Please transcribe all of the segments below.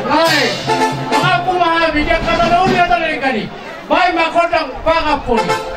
Hai, mengaku maha bijaksana ulia dari kani. Baik makodang pangapuni.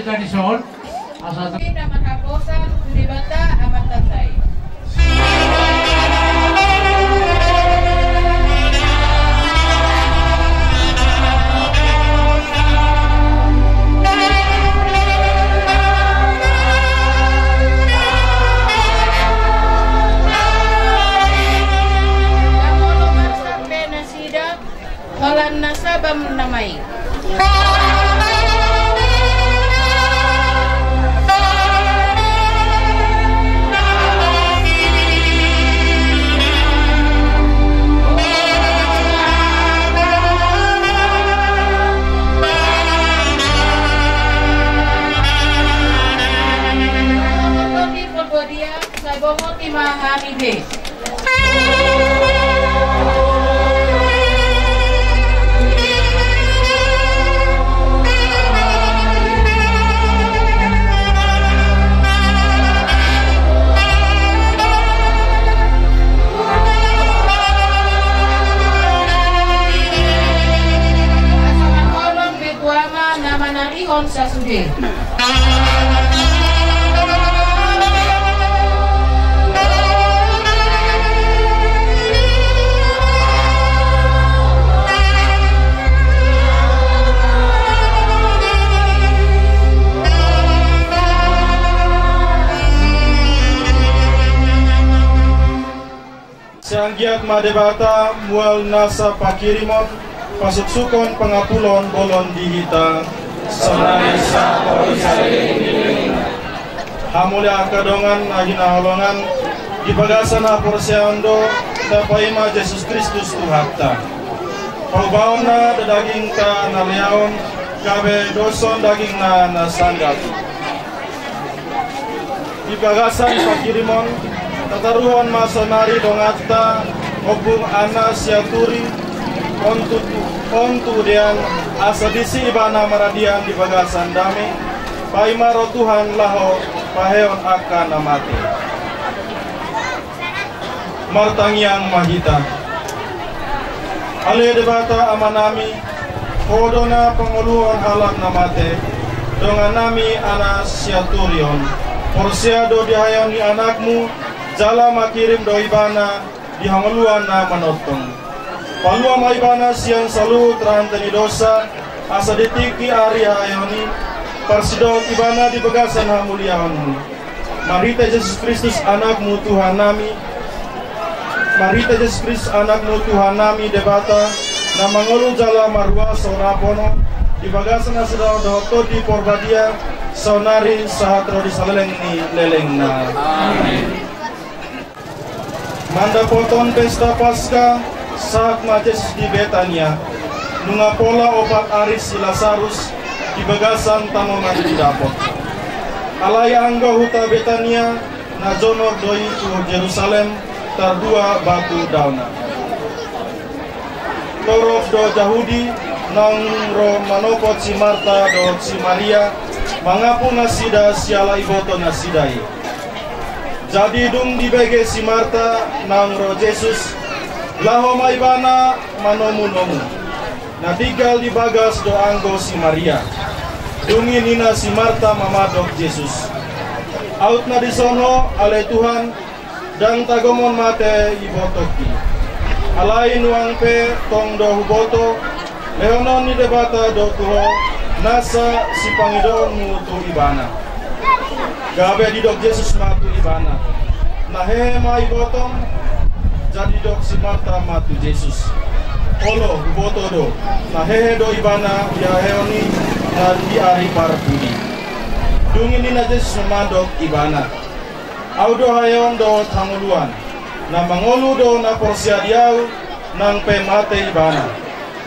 Tradision asal nama haposan di bata amat tantai. Kamolo sampai nasida walan nasabam namai. Bomoti mahamide. Kolon betuama nama narihon sasude. Sanggiat madebata mual nasa pakirimot pasuk sukon pengapulon bolon dihita sananesa porisare hamulia kadongan agina holongan di bagasan porseando tapaima Yesus Kristus Tuhakta paubaona daging ta naliaon kabe doson daging na nasanggat di bagasan pakirimon tataruhan masonari dongata obung ana siaturi ontu dian asadisi ibana maradian di bagasan dami paimaro Tuhan laho paheon akan namati martangiang mahita ale debata amanami kodona penguluan halak namate dongan nami ana siaturion porsiado dihayon ni anakmu jala makirim doibana di hangaluan na manotong. Palua maibana siang salu teranteni dosa asa ditiki ari hayoni parsidol ibana di bagasan hamuliahanmu. Marita Yesus Kristus anakmu Tuhan nami. Marita Yesus Kristus anakmu Tuhan nami debata na mangolu jala marua sorapono di bagasana sedao doto di porbadia sonari sahatro di saleleng ni lelengna. Amin. Manda poton pesta Paskah saat Yesus di Betania, nunga pola obat aris si Lazarus di bagasan tanoman di dapot. Alaya anggo huta Betania na jonor doi tu Jerusalem tardua batu dauna. Torof do Yahudi nang ro manopot si Marta do si Maria mangapu nasida siala iboto nasidai. Jadi dung di bege si Marta nang ro Jesus laho maibana manomu-nomu. Na tinggal di bagas do anggo si Maria. Dungi nina si Marta mamadok Jesus. Out na disono ale Tuhan dan tagomon mate ibotoki. Alain wang pe tong do huboto leonon ni debata do tuho nasa si pangidon mutu ibana. Gabe di dok Jesus matu ibana. Nahe ma ibotong jadi dok si Marta matu Jesus. Olo huboto do nahe do ibana ya heoni dan di ari budi. Dungin ni na Jesus memandok ibana. Audo hayon do tanguluan. Na mangolu do na porsia diau nang pe mate ibana.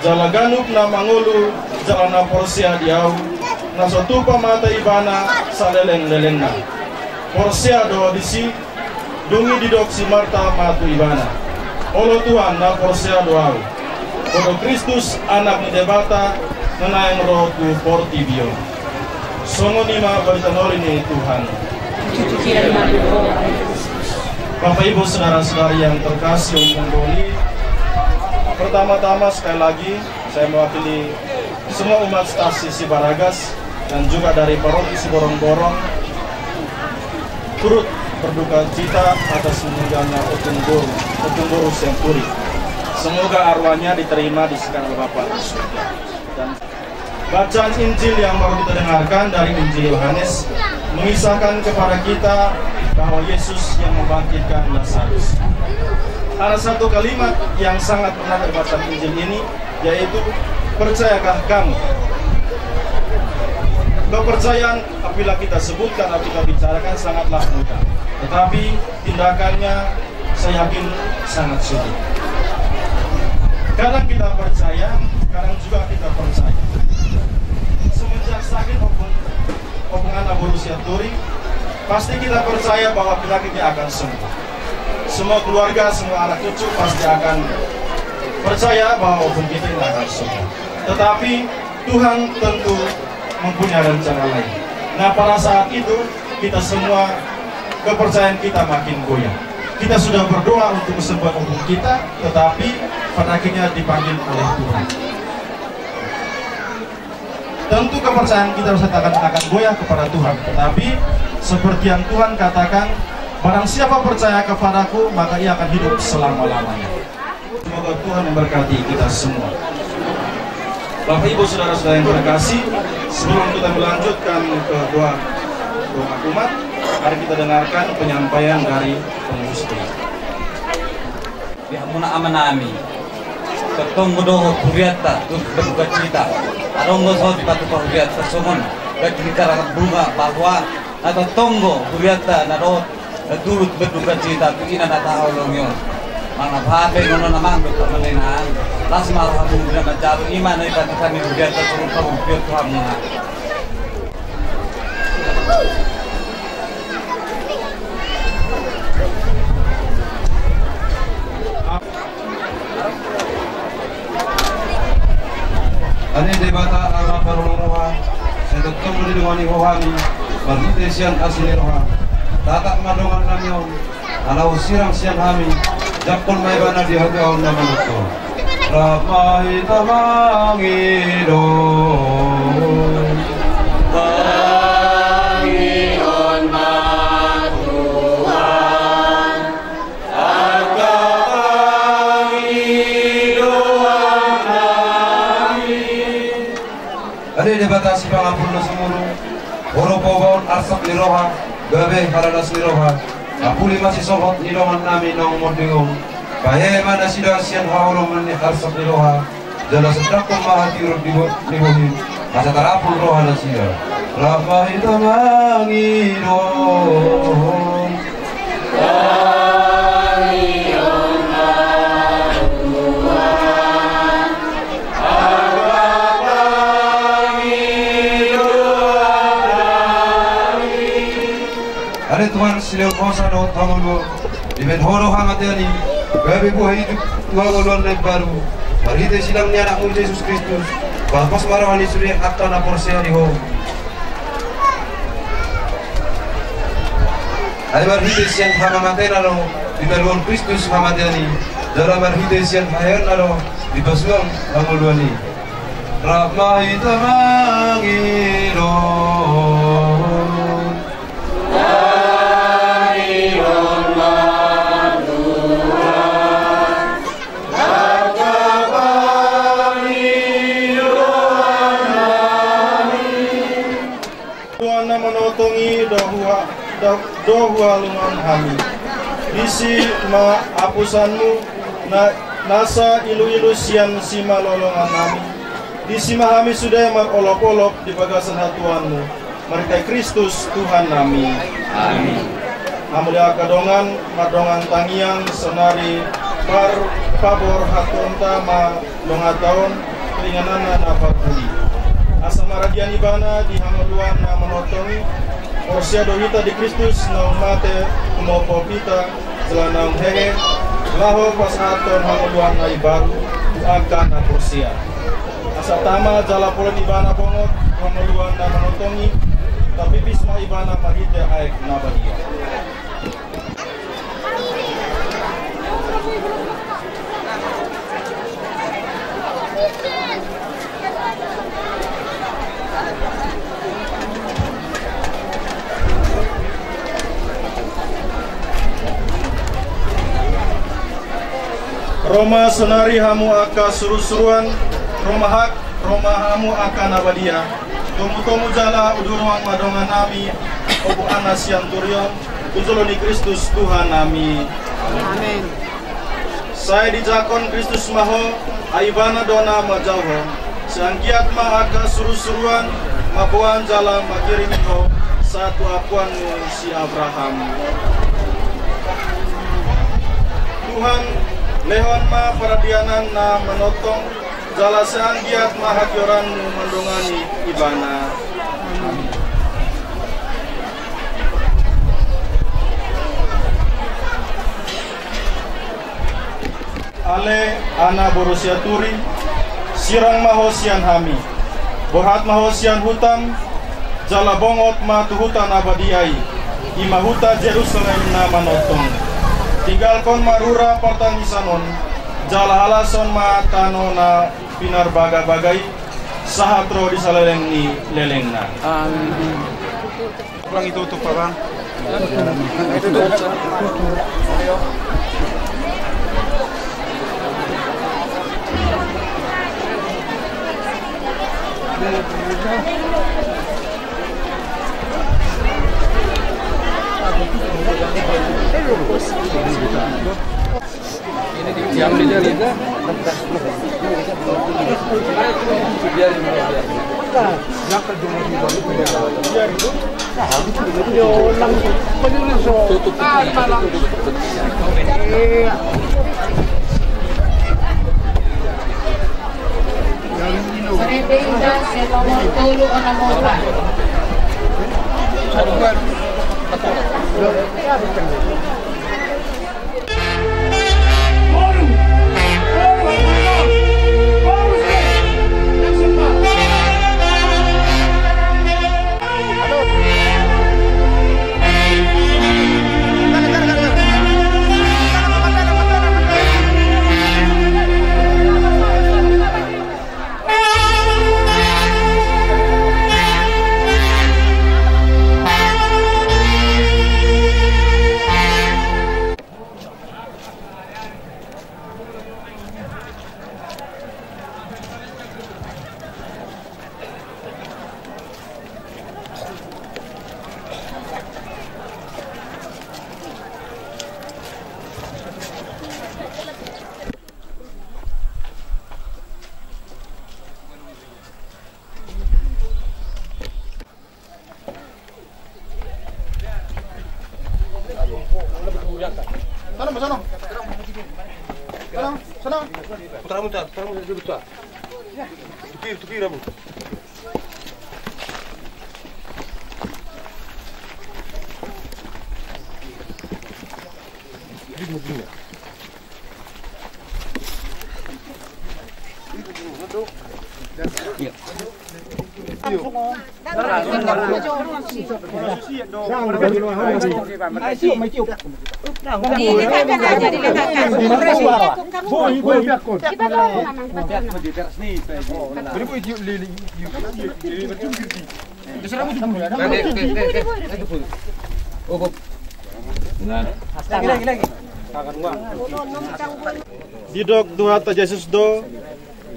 Jala ganup na mangolu jala na porsia diau na sotupa mate ibana saleleng-leleng na. Porsia do disi dungi didok si Marta matu ibana. Olo Tuhan na porsia doau. Kodo Kristus anak ni debata nanayang roh tu portibio. Songo nima baritanori ni Tuhan. Bapak Ibu saudara-saudari yang terkasih Unggoli, pertama-tama sekali lagi saya mewakili semua umat stasi Sibaragas dan juga dari paroki Siborong-Borong turut berduka cita atas meninggalnya Otung Guru Sempuri. Semoga arwahnya diterima di sekarang Bapak di surga. Dan bacaan Injil yang baru kita dengarkan dari Injil Yohanes mengisahkan kepada kita bahwa Yesus yang membangkitkan Lazarus. Ada satu kalimat yang sangat pernah terbaca Injil ini, yaitu percayakah kamu? Kepercayaan apabila kita sebutkan, apabila kita bicarakan sangatlah mudah, tetapi tindakannya saya yakin sangat sulit. Kadang kita percaya, kadang juga kita percaya. Semenjak sakit hubungan abortusi turi, pasti kita percaya bahwa penyakitnya akan sembuh. Semua keluarga, semua anak cucu pasti akan percaya bahwa penyakit ini akan sembuh. Tetapi Tuhan tentu mempunyai rencana lain. Nah, pada saat itu kita semua kepercayaan kita makin goyah. Kita sudah berdoa untuk kesembuhan umum kita, tetapi penyakitnya dipanggil oleh Tuhan. Tentu kepercayaan kita harus akan goyah kepada Tuhan. Tetapi seperti yang Tuhan katakan, barang siapa percaya kepadaku, maka ia akan hidup selama-lamanya. Semoga Tuhan memberkati kita semua. Bapak Ibu saudara-saudara yang terkasih, sebelum kita melanjutkan ke doa umat, mari kita dengarkan penyampaian dari pengurus gereja. Bihamuna amanami, ketong mudoh kuriata, tuh berduka cita. Aronggo saudi patu kuriata sumon, berkira bunga bahwa atau tonggo kuriata narot turut berduka cita. Ina nata olongyo, mana babe ngono namang berkamenan. Las malam muda menjalu iman dari kami kuriata turun kamu biar Tuhan mengat. Ani debata ala paroloha, saya tetap melindungi rohani, berdisian asli roha. Tatak madongan namyon, ala usirang siang kami, jakpon may bana di hagaw na manuto. Ramai tamangido. Ade debatasi pangapun na sumuro, oro po arsak ni roha, gabe haralas ni roha, apuli masih sohot ni rohan namin ng mordingong, pahe mana sida siyan haulong ni arsak ni roha, jala sedap pemahati urut dibohi asa tarapul rohana sia rahmahi tamangidon Ada Tuhan silih kuasa do tangono dimen horo hangatani gabe buah hidup tua golongan naik baru marhite silangnya anakmu Yesus Kristus bapas marawani suri akta na porsia diho ada marhite siang hangatani aro di dalam Kristus hangatani dalam marhite siang hayat aro di basuang hangolwani rahmahi tamangidon menotongi dohua lungan hami isi ma apusanmu nasa ilu-ilu sian sima lolongan kami disi mahami sudah mar olok-olok di bagasan hatuanmu mereka Kristus Tuhan nami amin amulia kadongan madongan tangiang senari par pabor hatonta ma dongatahun keringanan apa puli asama radian ibana di hamaluan na menotongi orsia dohita di Kristus na umate kumopo pita selanang hehe laho pasaton hamaluan na ibaru akan na orsia asa tama jala pola ibana bongot hamaluan na menotongi tapi bisma ibana mahite aek nabadia Roma senari hamu aka seru-seruan Roma hak Roma hamu aka nabadia tomu-tomu jala uduruan madongan nami obu anas yang turion ujuloni Kristus Tuhan nami amin saya dijakon Kristus maho aibana dona majauho seanggiat ma aka seru-seruan mabuan jala makirimiho satu akuanmu si Abraham Tuhan lehon ma peradianan na menotong jala seanggiat mahakioranmu mendongani ibana ale ana borusia turi sirang mahosian hami bohat mahosian hutam jala bongot ma tuhutan abadiai imahuta Jerusalem na menotong tinggalkon marura pertangisanon jala halason ma tano na pinar baga-bagai sahatro di salelengni lelengna amin pulang itu untuk parang yang liga Serenda se nomor tulu ana mola. Putar dulu tuh. Tukir Abu. Didok Tuhan Yesus do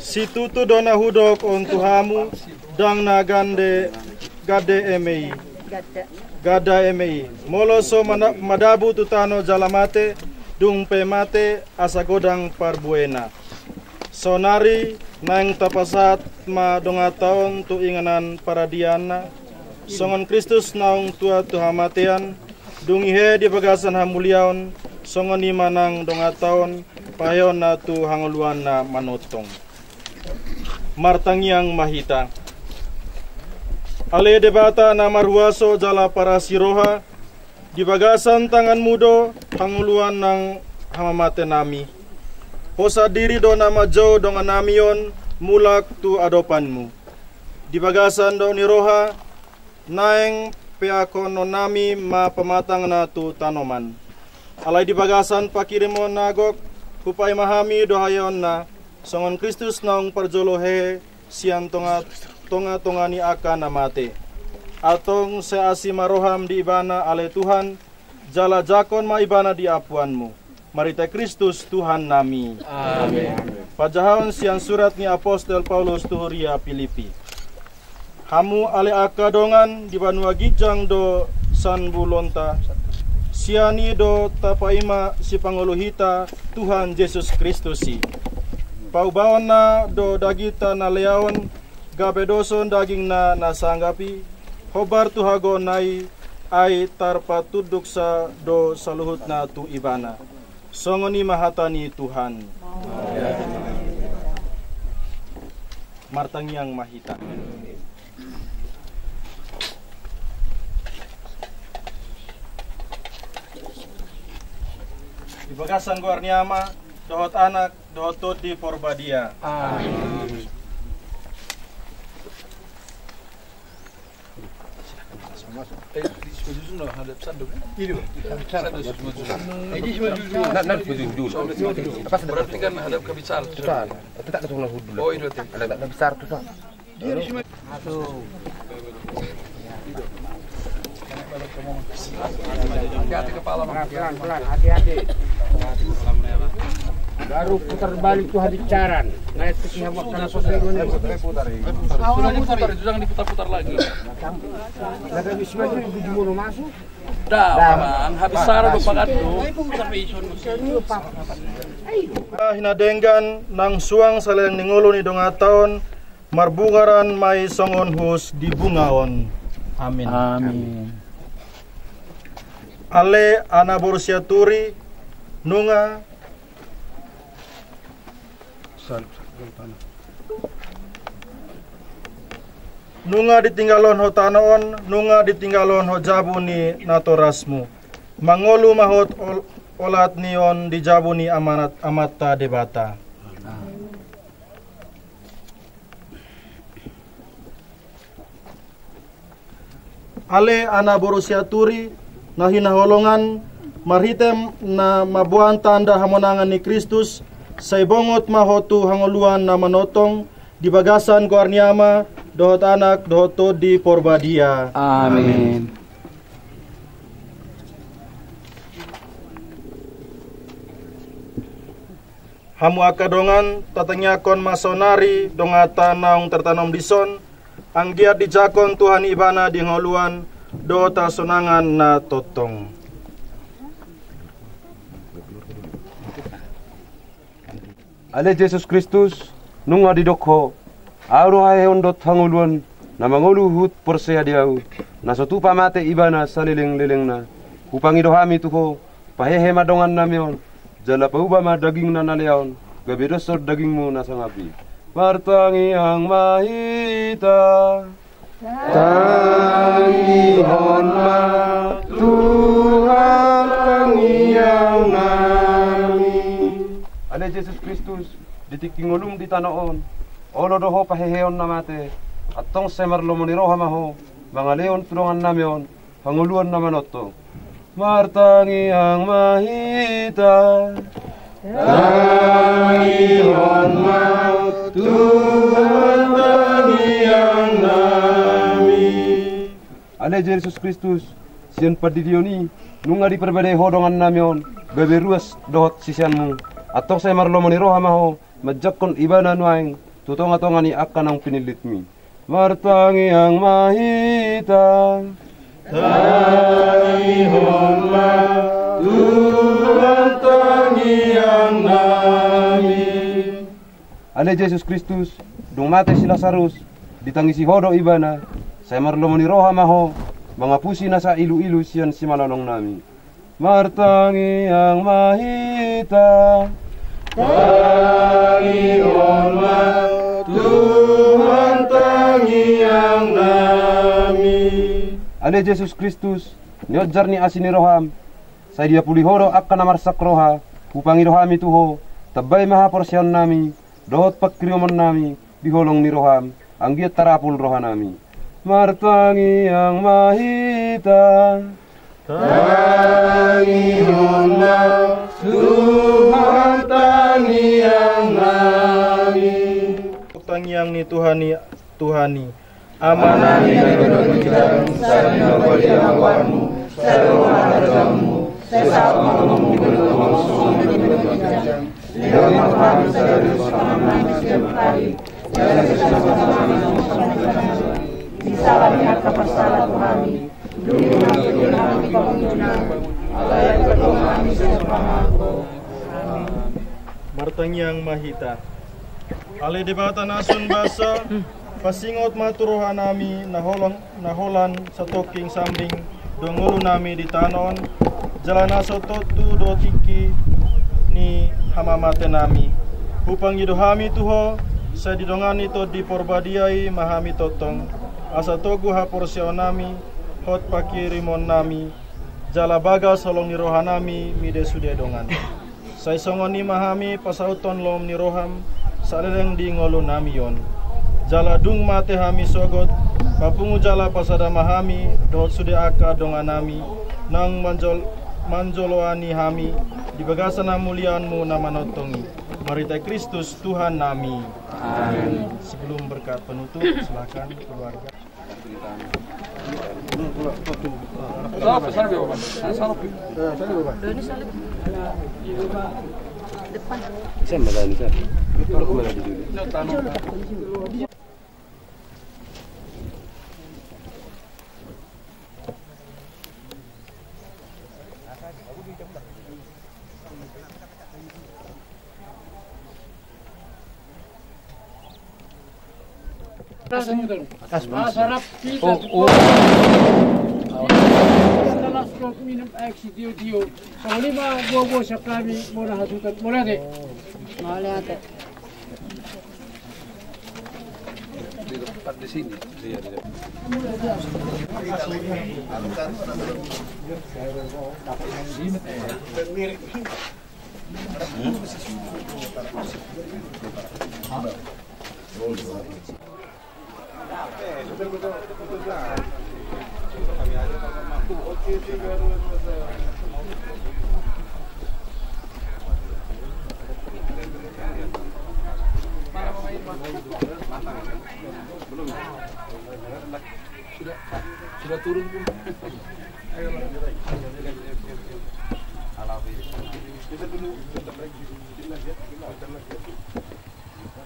situtu dona hudok on Tuhamu dang na gade emei moloso madabu tutano jalamate dung pemate asa godang parbuena sonari nang tapasat ma donga taon tu inganan paradiana songon Kristus naung tua tuhamatean dung ihe di bagasan hamuliaon songon imanang donga taon payon na tu hanguluan na manotong martangiang mahita ale debata na marhuaso jala para siroha di bagasan tangan mudo hanguluan ng hamamate nami posa diri do nama jo donga namion mulak tu adopanmu di bagasan do ni roha naeng peakono nami ma pematang na tu tanoman alai di bagasan pakirimon nagok hupai mahami dohayon na songon Kristus naung parjolohe sian tonga ni akan namate atong seasi maroham di ibana ale Tuhan jala jakon ma ibana di apuanmu marita Kristus Tuhan nami amin pajahon sian surat ni apostol Paulus tuhuria Filipi hamu ale akadongan di banua gijang do sanbulonta siani do tapaima si panguluhita Tuhan Yesus Kristusi paubaon na do dagita na leaon gabedoson daging na nasanggapi hobar tuhago nai ay tarpa tuduk sa do saluhut na tu ibana songoni mahatani Tuhan martangiang mahita di bagasan guarniama dohot anak dohot di porbadia amin berarti kan hadap ke besar. Tapi tak ketemu dulu. Oh, itu ada besar tuh, Sob. Aduh. Hati-hati kepala, pelan-pelan, hati-hati. Baru putar balik tuh hadicaran. Naik ke sini waktu selesai ini. Putar, jangan diputar-putar lagi. Ada bisma itu dijumur masuk. Dah, Bang. Habis sarang pakat tuh. Hinadenggan nang suang saleng ningolo ni donga taon marbungaran mai songon hus di bungaon. Amin. Amin. Ale ana borsiaturi nunga nunga ditinggalon ho tanaon nunga ditinggalon ho jabu ni natorasmu mangolu mahot olat nion dijabu ni amanat amata debata ale ana borosiaturi na hinaholongan marhitem na mabuan tanda hamonangan ni Kristus say bongot mahotu hangoluan na manotong di bagasan ko arniama dohot anak dohot to di porbadia amin hamu akadongan tatanyakon masonari dongata naung tertanam dison anggiat dijakon Tuhan ibana di ngoluan dota sonangan na totong Ale Jesus Kristus nunga didokho auro hae ondot hanguluan na mangolu hut porsea diau na sotu pamate ibana saliling-liling na upangi dohami tuho pahehe madongan namion jala pauba ma daging na naleon gabi dasar dagingmu nasangapi. Martangi Yang Mahita, tangi hormat Tuhan Yang nami. Ale Yesus Kristus ditikingulum di tanaon, olo doho paheheon namate, atong semarlo moniroha maho, mga leon tulungan namion, panguluan naman oto. Martangi Yang Mahita, tangi hormat Tuhan Yang nami. Ale Yesus Kristus sian padidioni nunga di perbedai hodongan namion beberuas dohot sisianmu atau saya marlo moniroha maho majakon ibana nuaing tutonga-tongani akan ang pinilitmi. Martangi Yang Mahita, tangi hormat Tuhan tangi Yang nami. Ale Yesus Kristus dung mate si Lazarus ditangisi hodo ibana saya marlo moniroha maho mangapusi nasa ilu-ilu sian si malalong nami. Martangi Yang Mahita, tangi hormat Tuhan tangi Yang nami. Ale Yesus Kristus nyojar ni asini roham saya dia pulih horo akan namarsak roha upangi rohami tuho tabay maha porsyon nami dohot pagkriyoman nami biholong ni roham anggiat tarapul roha nami. Martangi Yang Mahita, tangi hormat Tuhan tangi Yang nami. Tangi Yang ni Tuhani amanani kita sarana bagi awanmu sarana rajamu sesama kamu dengan kami sadari sama setiap hari dan di salahnya kepasalan kami dulu kami bangunan Allah yang kami sepamaku. Martangi Yang Mahita, ale debata nasun basa pasingot maturoha nami naholan sa toking sambing dongulu nami di tanon jalana sototu do tiki ni hamamate nami upang idohami tuho sa didongani to di porbadiai mahami totong asa togu ha porsyo nami hot pakirimon nami jala baga solong ni roha nami mide sude dongan say songoni mahami pasauton lom ni roham saleleng di ngolu nami yon jala dung mate hami sogot papungu jala pasada mahami dohot sude aka dongan nami nang manjoloani hami di bagasana mulianmu nama notongi Marita Kristus Tuhan nami. Amin. Sebelum berkat penutup silakan keluarga. Sarap kita. Setelah stroke minum air dio. Kalau lima buah sa kami muna hatutan muna deh. Boleh ada. Di sini. Sudah turun pun.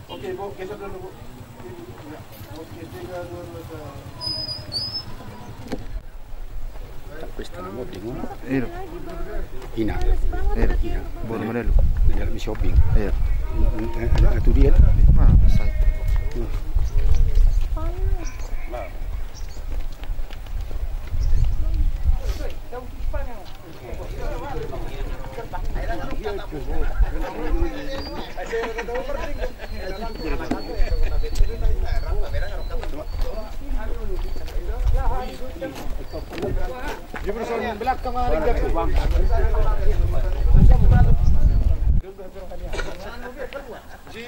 Oke, Bu, geser dulu, Bu. Oke, 3, 2, 1. Pesta mo bingung. Ayo. Hina. Hina. Boleh mana lu? Dalam shopping. Ayo. Itu dia. Ah, pasal. belakang ada gapo. Si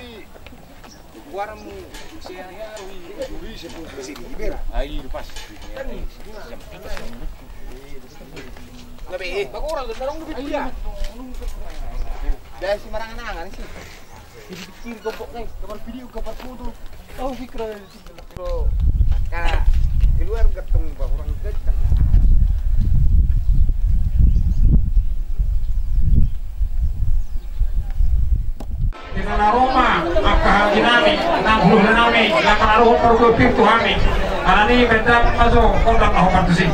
guarda se ya Luis se puede decir libera. Ahí pas. Lebih, aku orang dorong lebih dia. Dari sembarangan sih. Dipikir goblok guys, gambar video, gambar foto. Oh, fikra. Kalau keluar ketemu orang ganteng. Dengan aroma maka dinami 60 dinami akan aroma produktif tuhami. Karena ini benda masuk kontak kompetisi.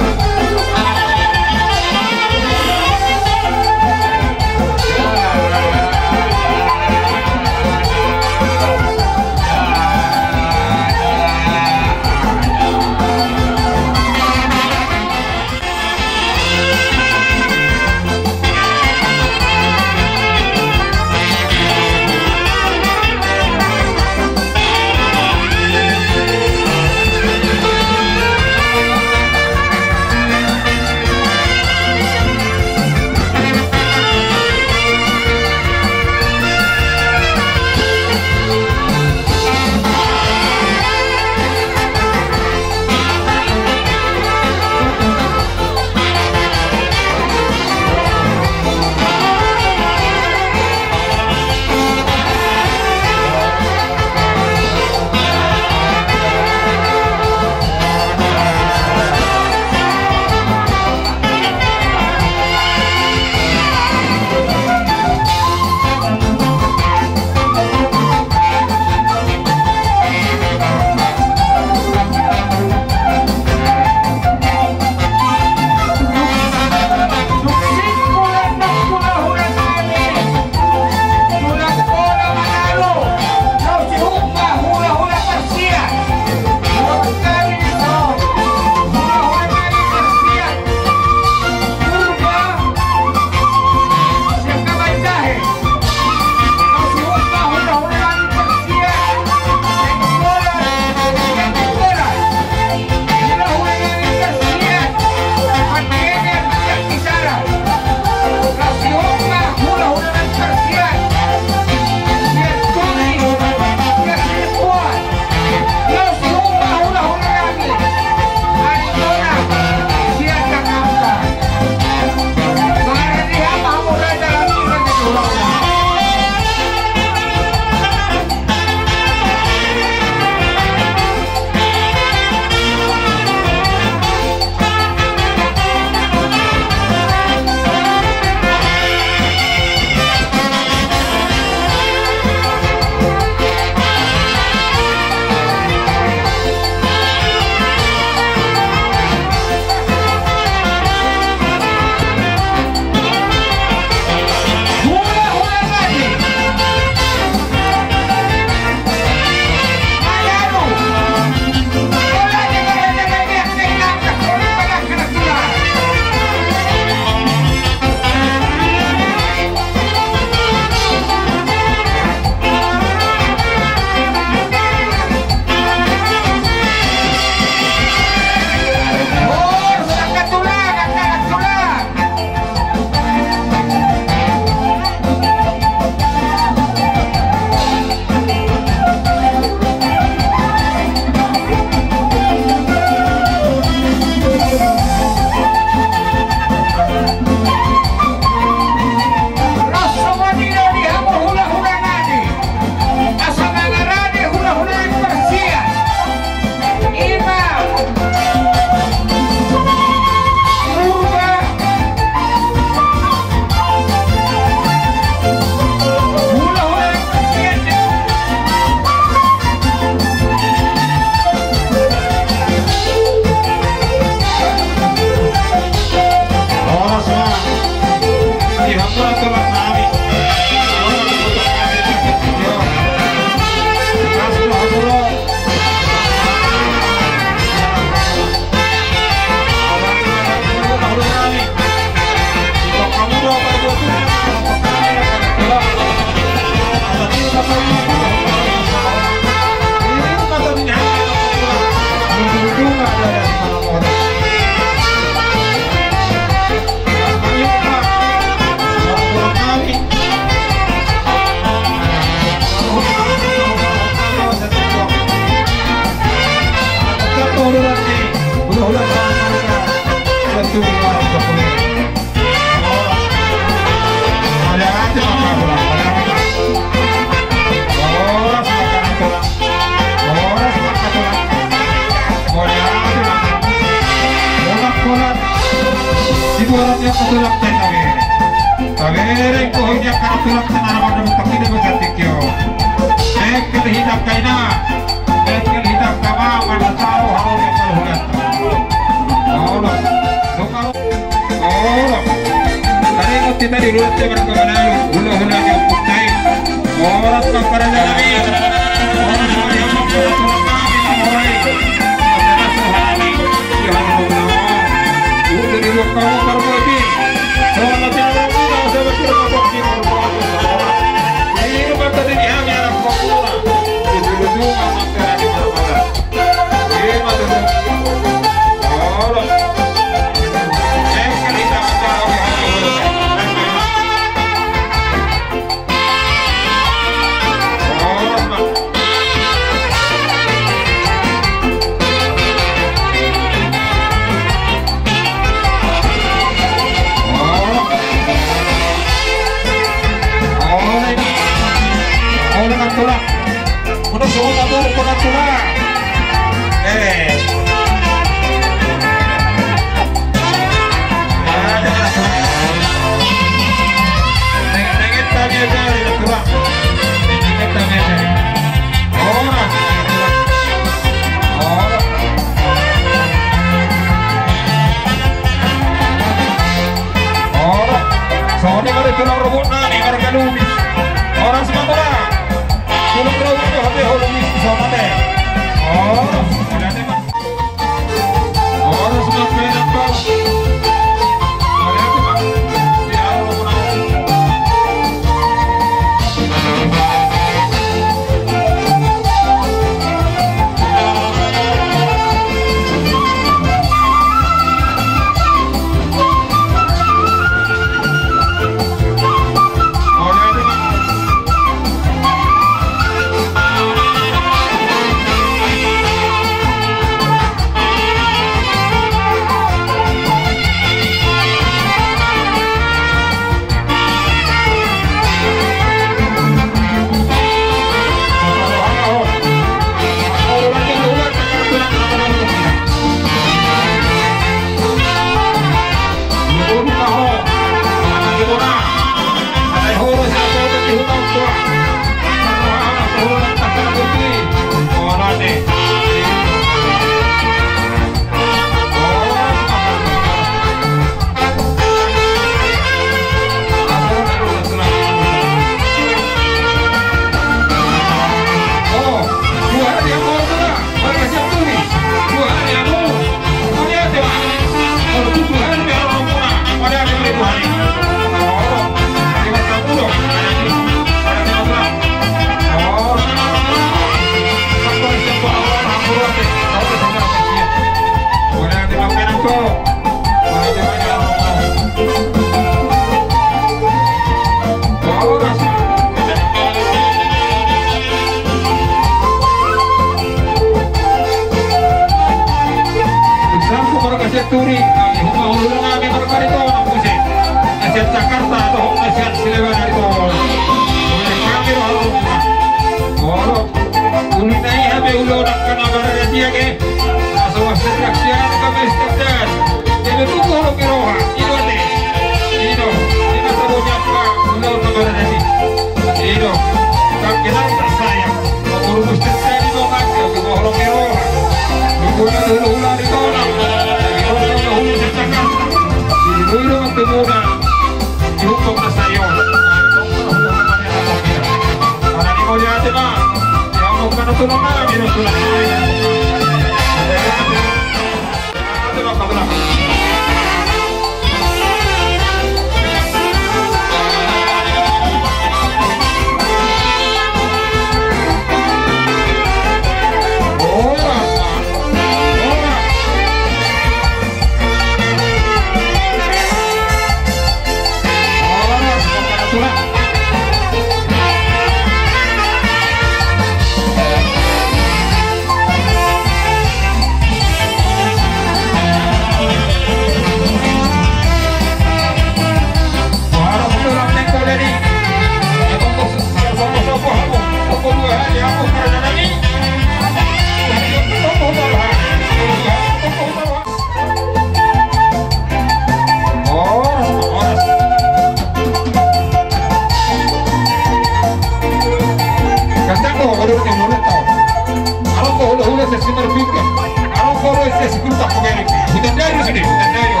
Hutan Dayu sini, Hutan Dayu.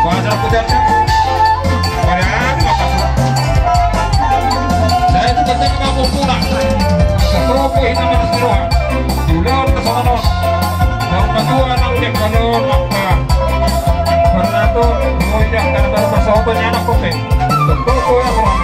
Bahasa Hutannya. Pada makasih. Saya itu katanya mau pulang. Sekeropo hitam atas seruan. Diulang ke sana. Tahun kedua anak udah kalau maka. Karena itu mau tidak karena baru persahabatnya anak kopi. Sekeropo yang kurang.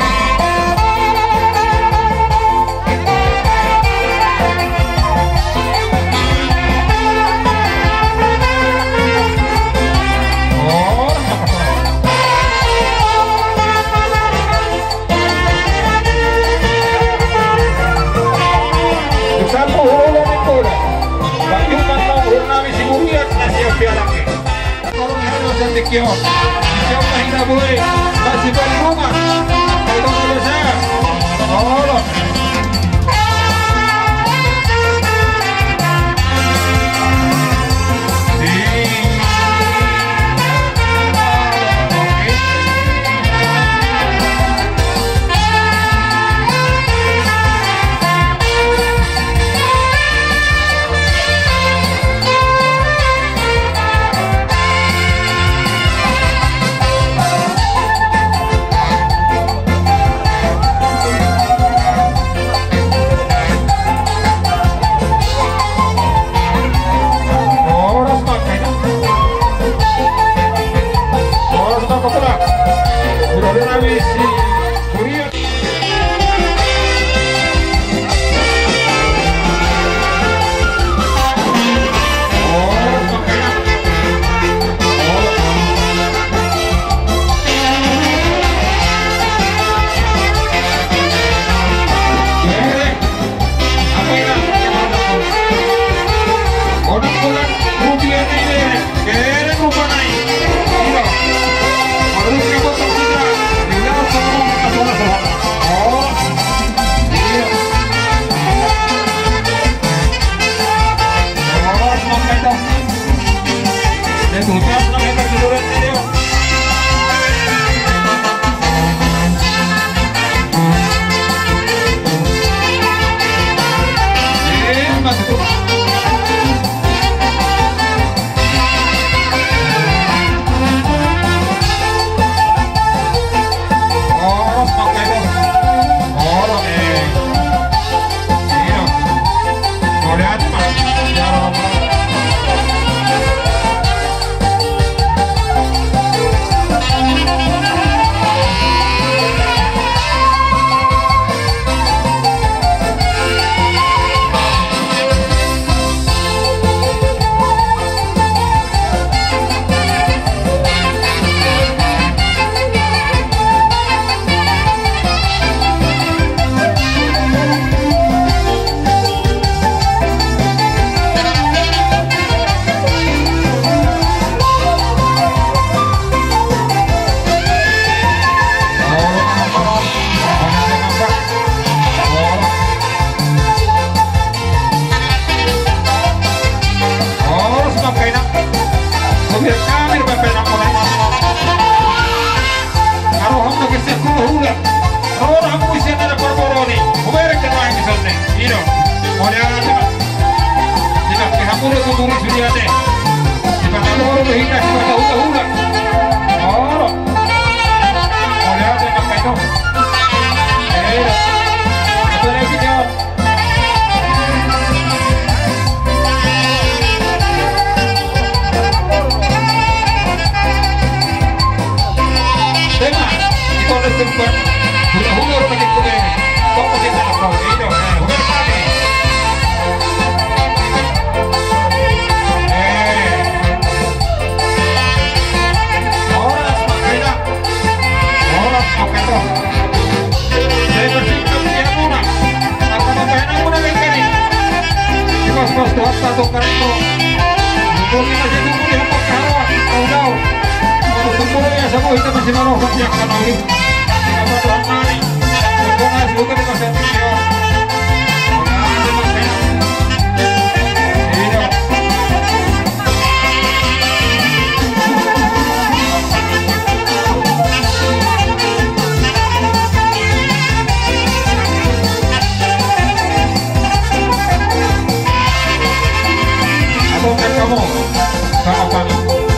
Siapa tidak boleh masih berhubungan kalau menurut saya Allah kamu sama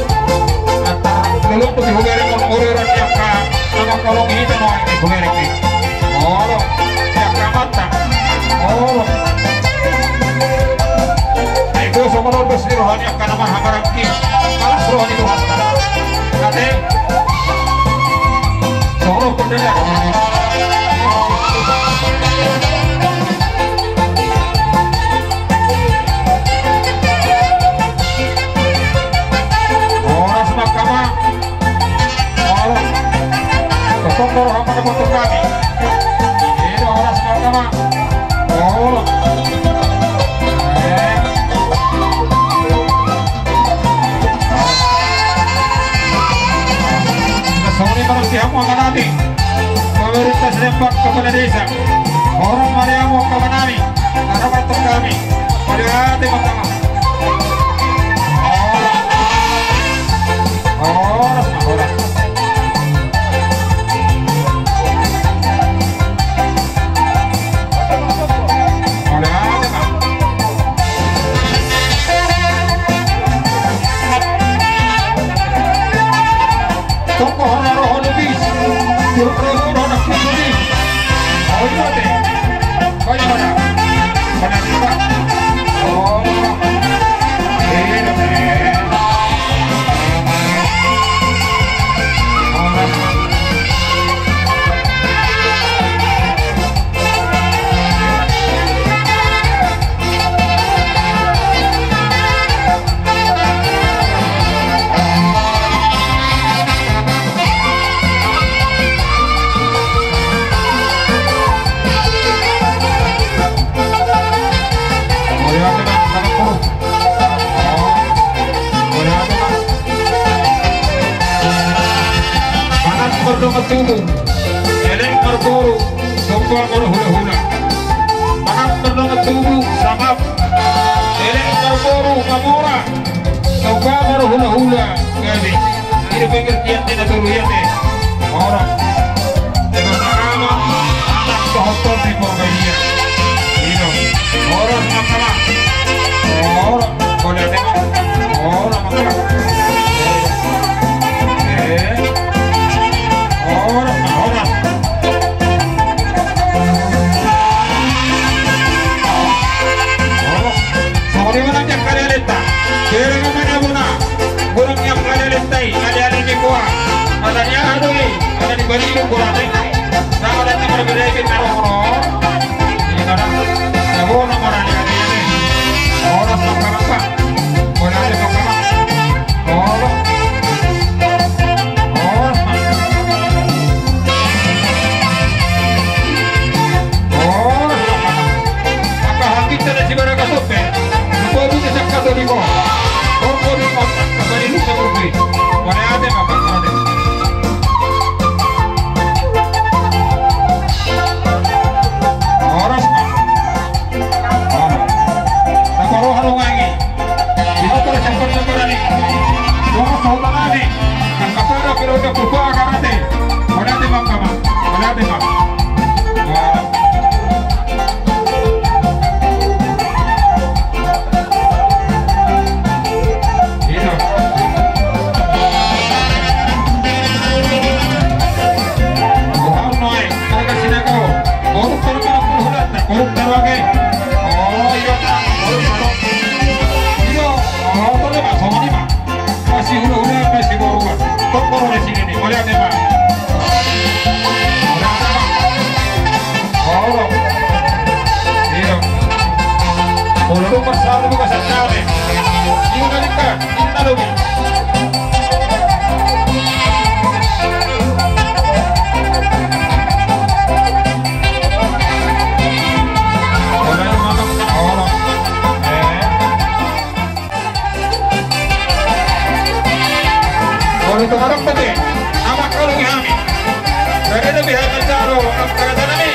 rohani akan nama hamarangki malah rohani Tuhan kate soro kudela orang semakama orang ketongkor hamar untuk kami ini orang semakama orang Sore manusia akan nanti pemerintah setempat kepala desa orang Mariamu kawan kami harapan untuk kami pada hati pertama orang toko hana roh lebih surprise roh lebih oh iya deh kayak mana mana juga oh Tubuh, eleng merguru, sombong berhula-hula. Makan berdua tubuh, sangap. Eleng merguru, mamora, sombong berhula-hula. Gadi, ini pengertian tidak terlihat deh. Orang, dengan nama anak kehotor di Borgania. Ini orang makalah, orang boleh tengok, orang makalah. Bagaimana yang kalian letak? Bagaimana mana buna? Burung yang kalian letak, ada di kuah, ada di adui, ada di balik kurang deh. Sama datang berbeda kita orang. Ini kadang, sebuah nomor ada di sini. Orang makan apa? Boleh ada makan apa? Orang. Kita ada di mana kasupe? Kau bisa cakap tadi kau. Kau di kotak kembali lupa berbi. Mana ada apa? Ada. Orang. Tak perlu halu lagi. Dia terus cakap lagi. Orang saudara lagi. Yang kepada periode berubah karate. Mana ada apa? Mana ada apa? Itu orang penting, nama kalau kami, dari lebih hanya caro, kata-kata ini.